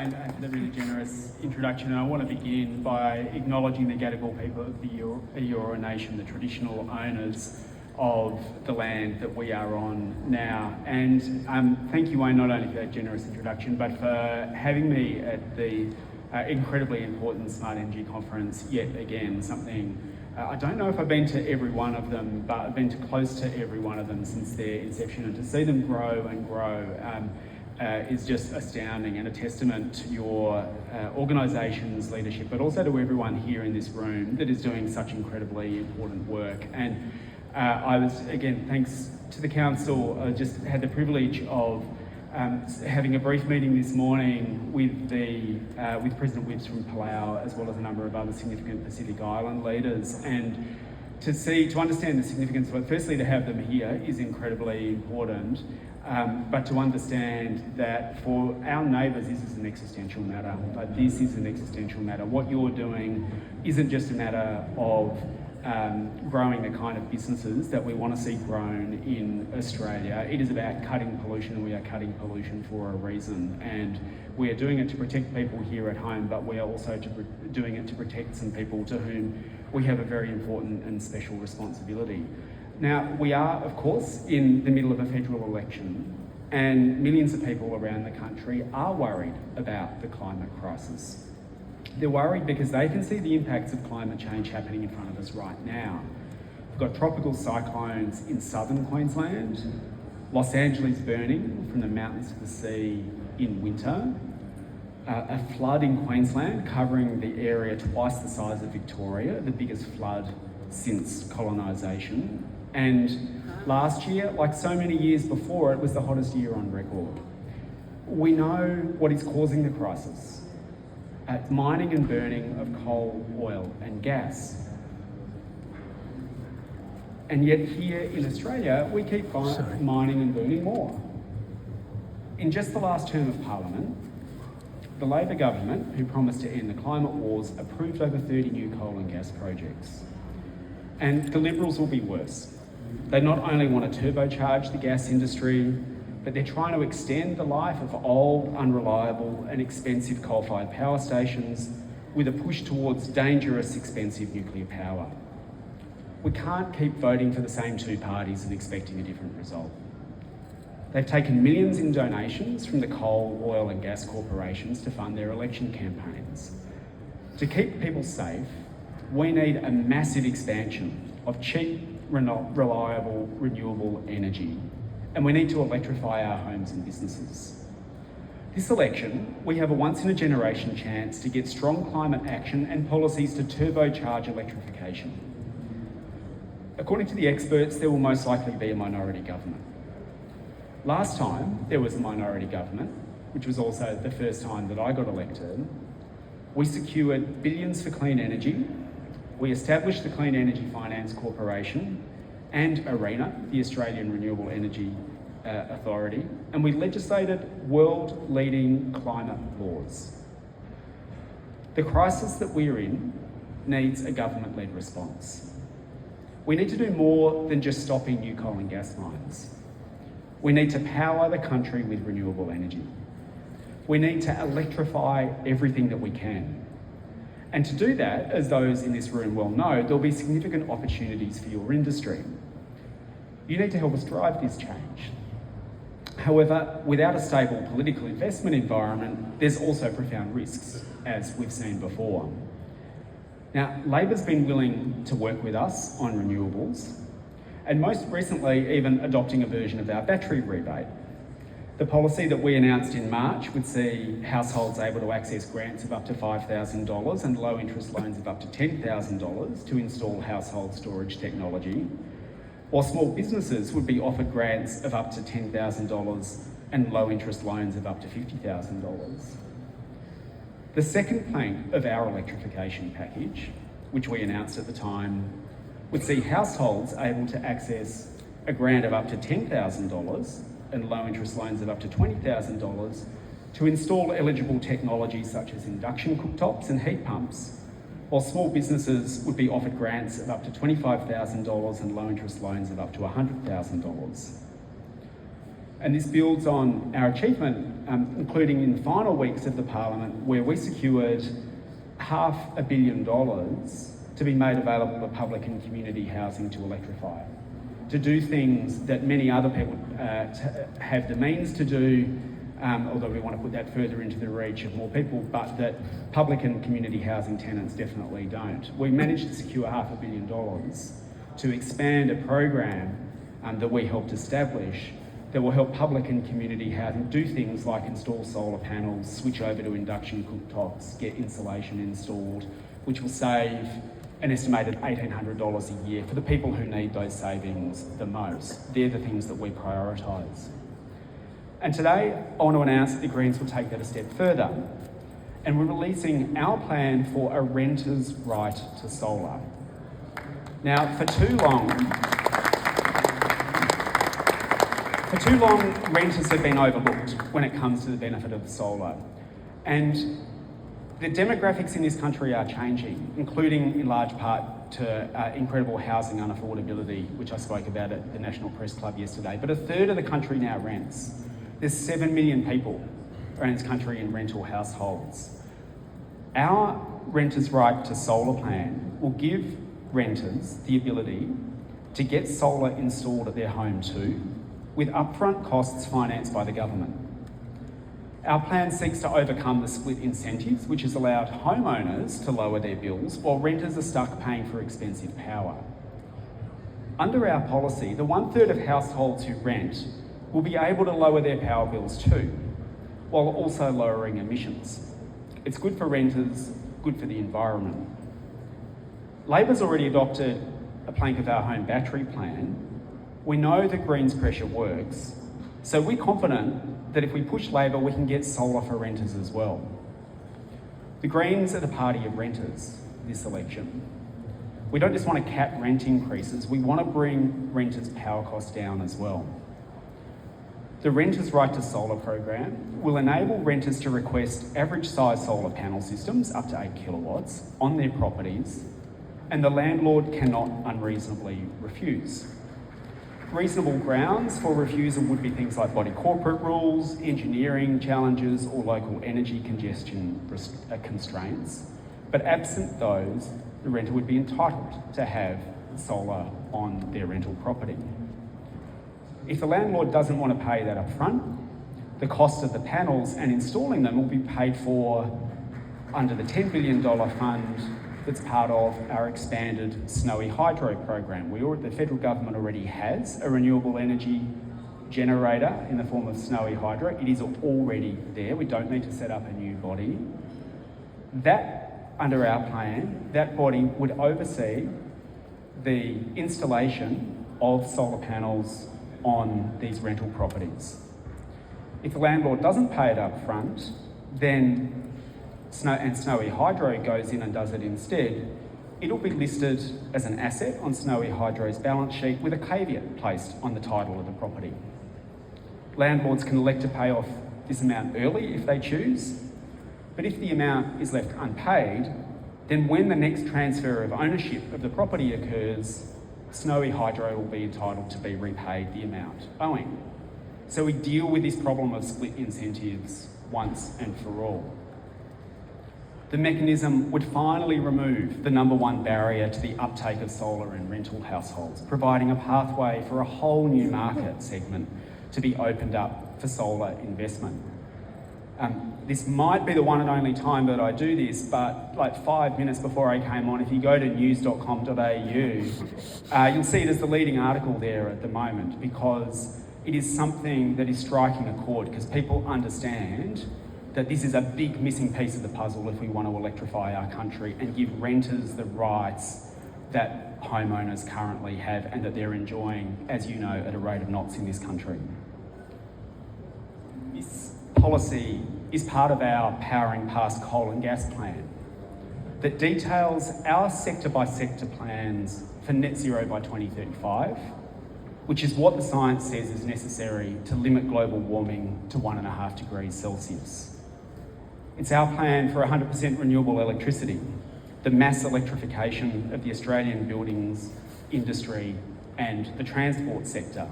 And for the really generous introduction. And I want to begin by acknowledging the Gadigal people of the Eora Nation, the traditional owners of the land that we are on now. And thank you, Wayne, not only for that generous introduction, but for having me at the incredibly important Smart Energy Conference yet again. Something, I don't know if I've been to every one of them, but I've been to close to every one of them since their inception. And to see them grow and grow is just astounding, and a testament to your organisation's leadership, but also to everyone here in this room that is doing such incredibly important work. And I was, again, thanks to the council, just had the privilege of having a brief meeting this morning with President Wibbs from Palau, as well as a number of other significant Pacific Island leaders. And to understand the significance of it, firstly, to have them here is incredibly important. But to understand that for our neighbours, this is an existential matter. Like, this is an existential matter. What you're doing isn't just a matter of growing the kind of businesses that we want to see grown in Australia. It is about cutting pollution, and we are cutting pollution for a reason. And we are doing it to protect people here at home, but we are also doing it to protect some people to whom we have a very important and special responsibility. Now, we are, of course, in the middle of a federal election, and millions of people around the country are worried about the climate crisis. They're worried because they can see the impacts of climate change happening in front of us right now. We've got tropical cyclones in southern Queensland, Los Angeles burning from the mountains to the sea in winter, a flood in Queensland covering the area twice the size of Victoria, the biggest flood since colonisation. And last year, like so many years before, it was the hottest year on record. We know what is causing the crisis. It's mining and burning of coal, oil and gas. And yet here in Australia, we keep mining and burning more. In just the last term of Parliament, the Labor government, who promised to end the climate wars, approved over 30 new coal and gas projects. And the Liberals will be worse. They not only want to turbocharge the gas industry, but they're trying to extend the life of old, unreliable and expensive coal-fired power stations with a push towards dangerous, expensive nuclear power. We can't keep voting for the same two parties and expecting a different result. They've taken millions in donations from the coal, oil and gas corporations to fund their election campaigns. To keep people safe, we need a massive expansion of cheap, reliable, renewable energy, and we need to electrify our homes and businesses. This election, we have a once-in-a-generation chance to get strong climate action and policies to turbocharge electrification. According to the experts, there will most likely be a minority government. Last time there was a minority government, which was also the first time that I got elected, we secured billions for clean energy. We established the Clean Energy Finance Corporation and ARENA, the Australian Renewable Energy Authority, and we legislated world-leading climate laws. The crisis that we're in needs a government-led response. We need to do more than just stopping new coal and gas mines. We need to power the country with renewable energy. We need to electrify everything that we can. And to do that, as those in this room well know, there'll be significant opportunities for your industry. You need to help us drive this change. However, without a stable political investment environment, there's also profound risks, as we've seen before. Now, Labor's been willing to work with us on renewables, and most recently even adopting a version of our battery rebate. The policy that we announced in March would see households able to access grants of up to $5,000 and low interest loans of up to $10,000 to install household storage technology, while small businesses would be offered grants of up to $10,000 and low interest loans of up to $50,000. The second plank of our electrification package, which we announced at the time, would see households able to access a grant of up to $10,000 and low interest loans of up to $20,000 to install eligible technologies such as induction cooktops and heat pumps, while small businesses would be offered grants of up to $25,000 and low interest loans of up to $100,000. And this builds on our achievement, including in the final weeks of the Parliament, where we secured $500 million to be made available to public and community housing to electrify, to do things that many other people have the means to do, although we want to put that further into the reach of more people, but that public and community housing tenants definitely don't. We managed to secure $500 million to expand a program that we helped establish that will help public and community housing do things like install solar panels, switch over to induction cooktops, get insulation installed, which will save an estimated $1,800 a year for the people who need those savings the most. They're the things that we prioritise. And today, I want to announce that the Greens will take that a step further, and we're releasing our plan for a renter's right to solar. Now, for too long, renters have been overlooked when it comes to the benefit of solar. And the demographics in this country are changing, including in large part to incredible housing unaffordability, which I spoke about at the National Press Club yesterday. But a third of the country now rents. There's 7 million people around this country in rental households. Our renters' right to solar plan will give renters the ability to get solar installed at their home too, with upfront costs financed by the government. Our plan seeks to overcome the split incentives, which has allowed homeowners to lower their bills while renters are stuck paying for expensive power. Under our policy, the 1/3 of households who rent will be able to lower their power bills too, while also lowering emissions. It's good for renters, good for the environment. Labor's already adopted a plank of our home battery plan. We know that Greens pressure works, so we're confident that if we push Labor, we can get solar for renters as well. The Greens are the party of renters this election. We don't just want to cap rent increases, we want to bring renters' power costs down as well. The Renters' Right to Solar program will enable renters to request average size solar panel systems up to 8 kilowatts on their properties, and the landlord cannot unreasonably refuse. Reasonable grounds for refusal would be things like body corporate rules, engineering challenges, or local energy congestion constraints. But absent those, the renter would be entitled to have solar on their rental property. If the landlord doesn't want to pay that up front, the cost of the panels and installing them will be paid for under the $10 billion fund that's part of our expanded Snowy Hydro program. The federal government already has a renewable energy generator in the form of Snowy Hydro. It is already there. We don't need to set up a new body. That, under our plan, that body would oversee the installation of solar panels on these rental properties. If the landlord doesn't pay it up front, then Snowy Hydro goes in and does it instead, it'll be listed as an asset on Snowy Hydro's balance sheet with a caveat placed on the title of the property. Landlords can elect to pay off this amount early if they choose, but if the amount is left unpaid, then when the next transfer of ownership of the property occurs, Snowy Hydro will be entitled to be repaid the amount owing. So we deal with this problem of split incentives once and for all. The mechanism would finally remove the number one barrier to the uptake of solar in rental households, providing a pathway for a whole new market segment to be opened up for solar investment. This might be the one and only time that I do this, but like 5 minutes before I came on, if you go to news.com.au, you'll see it as the leading article there at the moment, because it is something that is striking a chord, because people understand that this is a big missing piece of the puzzle if we want to electrify our country and give renters the rights that homeowners currently have and that they're enjoying, as you know, at a rate of knots in this country. This policy is part of our Powering Past Coal and Gas plan that details our sector-by-sector plans for net zero by 2035, which is what the science says is necessary to limit global warming to 1.5 degrees Celsius. It's our plan for 100% renewable electricity, the mass electrification of the Australian buildings industry and the transport sector.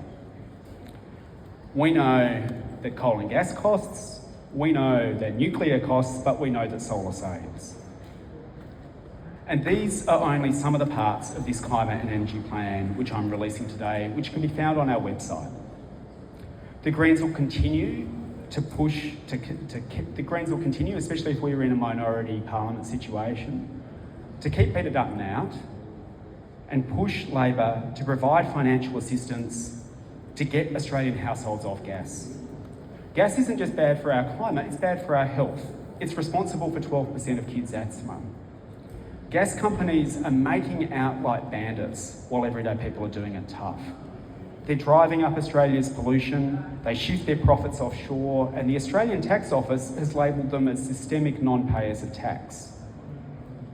We know that coal and gas costs, we know that nuclear costs, but we know that solar saves. And these are only some of the parts of this climate and energy plan which I'm releasing today, which can be found on our website. The Greens will continue to push, the Greens will continue, especially if we were in a minority parliament situation, to keep Peter Dutton out and push Labor to provide financial assistance to get Australian households off gas. Gas isn't just bad for our climate, it's bad for our health. It's responsible for 12% of kids' asthma. Gas companies are making out like bandits while everyday people are doing it tough. They're driving up Australia's pollution, they shift their profits offshore, and the Australian Tax Office has labelled them as systemic non-payers of tax.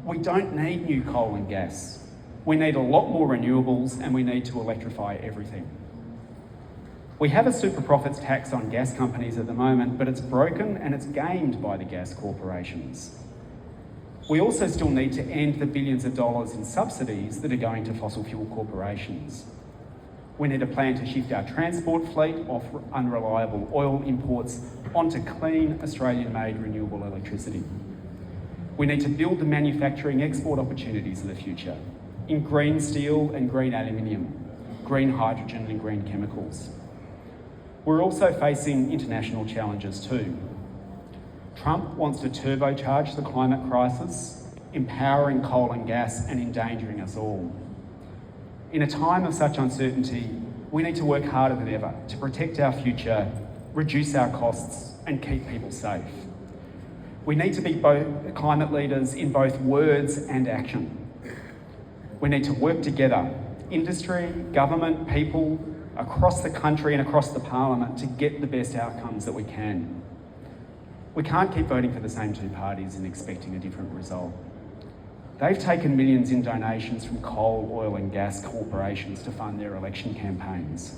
We don't need new coal and gas. We need a lot more renewables, and we need to electrify everything. We have a super profits tax on gas companies at the moment, but it's broken and it's gamed by the gas corporations. We also still need to end the billions of dollars in subsidies that are going to fossil fuel corporations. We need a plan to shift our transport fleet off unreliable oil imports onto clean Australian-made renewable electricity. We need to build the manufacturing export opportunities of the future in green steel and green aluminium, green hydrogen and green chemicals. We're also facing international challenges too. Trump wants to turbocharge the climate crisis, empowering coal and gas and endangering us all. In a time of such uncertainty, we need to work harder than ever to protect our future, reduce our costs, and keep people safe. We need to be both climate leaders in both words and action. We need to work together, industry, government, people, across the country and across the parliament to get the best outcomes that we can. We can't keep voting for the same two parties and expecting a different result. They've taken millions in donations from coal, oil and gas corporations to fund their election campaigns.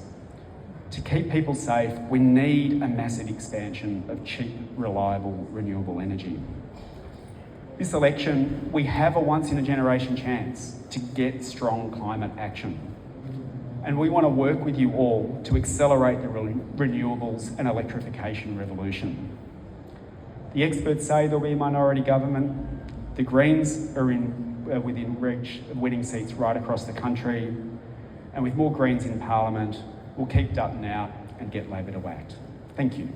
To keep people safe, we need a massive expansion of cheap, reliable, renewable energy. This election, we have a once-in-a-generation chance to get strong climate action. And we want to work with you all to accelerate the renewables and electrification revolution. The experts say there'll be a minority government. The Greens are within reach of winning seats right across the country. And with more Greens in Parliament, we'll keep Dutton out and get Labor to act. Thank you.